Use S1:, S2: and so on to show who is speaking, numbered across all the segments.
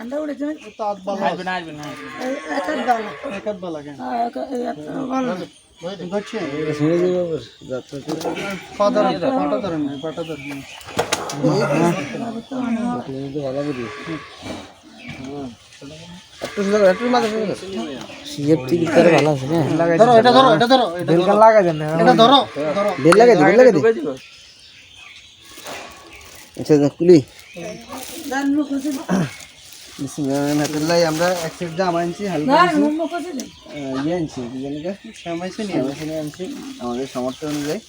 S1: अंडा उड़े
S2: আমরা এক সেট জামা আনছি হালকা ইয়ে আনছি আনছি আমাদের সমর্থন অনুযায়ী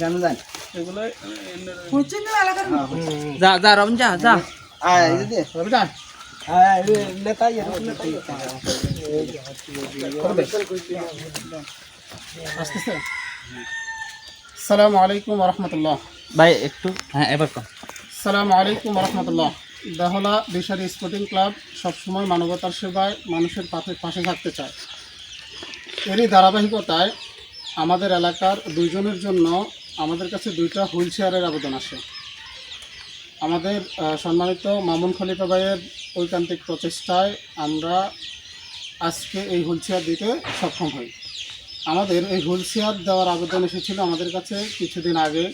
S2: জানো জান এগুলো
S3: যা যা রম যা যা
S4: আসসালামু আলাইকুম ওয়া রাহমাতুল্লাহ।
S3: ভাই একটু হ্যাঁ এবার কম।
S4: আসসালামু আলাইকুম ওয়া রাহমাতুল্লাহ। দেহলা দিশারি স্পোর্টিং ক্লাব সবসময় মানবতার সেবায় মানুষের পাশে থাকতে চায়। এরই ধারাবাহিকতায় আমাদের এলাকার দুইজনের জন্য আমাদের কাছে দুইটা হুইল চেয়ারের আবেদন আসে। আমাদের সম্মানিত মামুন খলিফা ভাইয়ের ঐকান্তিক প্রচেষ্টায় আমরা আজকে এই হুইল চেয়ার দিতে সক্ষম হই। আমাদের এই হুইল চেয়ার দেওয়ার আবেদন এসেছিল আমাদের কাছে কিছুদিন আগে।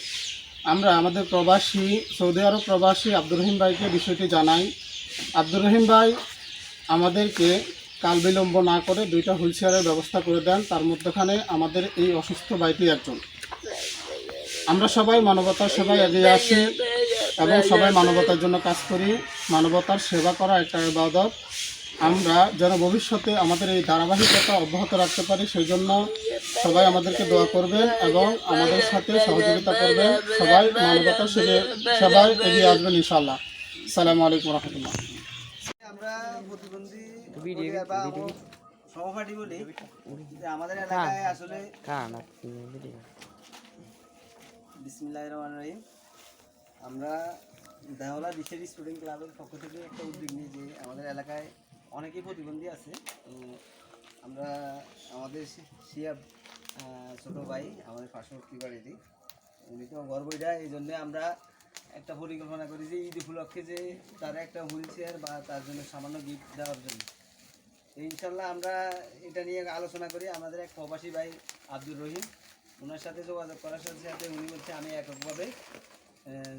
S4: আমরা আমাদের প্রবাসী সৌদি আরব প্রবাসী আব্দুর রহিম ভাইকে বিষয়টি জানাই। আব্দুর রহিম ভাই আমাদেরকে কাল বিলম্ব না করে দুইটা হুইল চেয়ারের ব্যবস্থা করে দেন। তার মধ্যখানে আমাদের এই অসুস্থ ভাইটি একজন। আমরা সবাই মানবতার সেবায় এগিয়ে আসি এবং সবাই মানবতার জন্য কাজ করি। মানবতার সেবা করা একটা ইবাদত। আমরা যেন ভবিষ্যতে আমাদের এই ধারাবাহিকতা অব্যাহত রাখতে পারি সেই জন্য সবাই আমাদেরকে দোয়া করবেন এবং আমাদের সাথে সহযোগিতা করবেন। সবাই মানবতার সেবায় এগিয়ে আসবেন ইনশাআল্লাহ। আসসালামু আলাইকুম ওয়া রাহমাতুল্লাহ।
S2: আমরা প্রতিবন্ধী সহপাঠী বলি যে আমাদের এলাকায় আসলে বিসমিল্লাহির রহমানির রহিম আমরা দেওলা দিশারি স্পোর্টিং ক্লাবের পক্ষ থেকে একটা উদ্যোগ নিই যে আমাদের এলাকায় অনেকেই প্রতিবন্ধী আছে। তো আমরা আমাদের শিয়াব ছোটো ভাই আমাদের পার্শ্ববর্তী বাড়িতে উনি তো গর্বইটা এই জন্যে আমরা একটা পরিকল্পনা করি যে ঈদ উপলক্ষে যে তারা একটা হুইল চেয়ার বা তার জন্য সামান্য গিফট দেওয়ার জন্য। ইনশাল্লাহ আমরা এটা নিয়ে আলোচনা করি। আমাদের এক প্রবাসী ভাই আব্দুর রহিম ওনার সাথে যোগাযোগ করার সাথে সাথে উনি বলছে আমি এককভাবে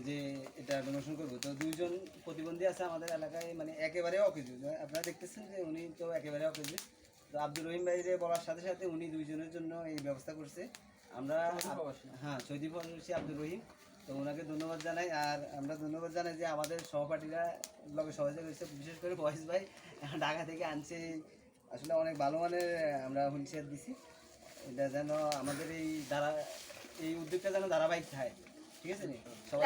S2: যে এটা ডোনেশন করবো। তো দুইজন প্রতিবন্ধী আছে আমাদের এলাকায়, মানে একেবারে অকেজু। আপনারা দেখতেছেন যে উনি তো একেবারে অকেজু। তো আব্দুর রহিম ভাইরে বলার সাথে সাথে উনি দুইজনের জন্য এই ব্যবস্থা করছে। আমরা হ্যাঁ সৌদি প্রবাসী আব্দুর রহিম, তো ওনাকে ধন্যবাদ জানাই। আর আমরা ধন্যবাদ জানাই যে আমাদের সহপাঠীরা লগে সহযোগিতা করেছে, বিশেষ করে বয়স ভাই ঢাকা থেকে আনছে। আসলে অনেক ভালো মানের আমরা হুইল চেয়ার দিছি। এটা যেন আমাদের এই উদ্যোগটা যেন ধারাবাহিক থাকে। ঠিক আছে নি সবাই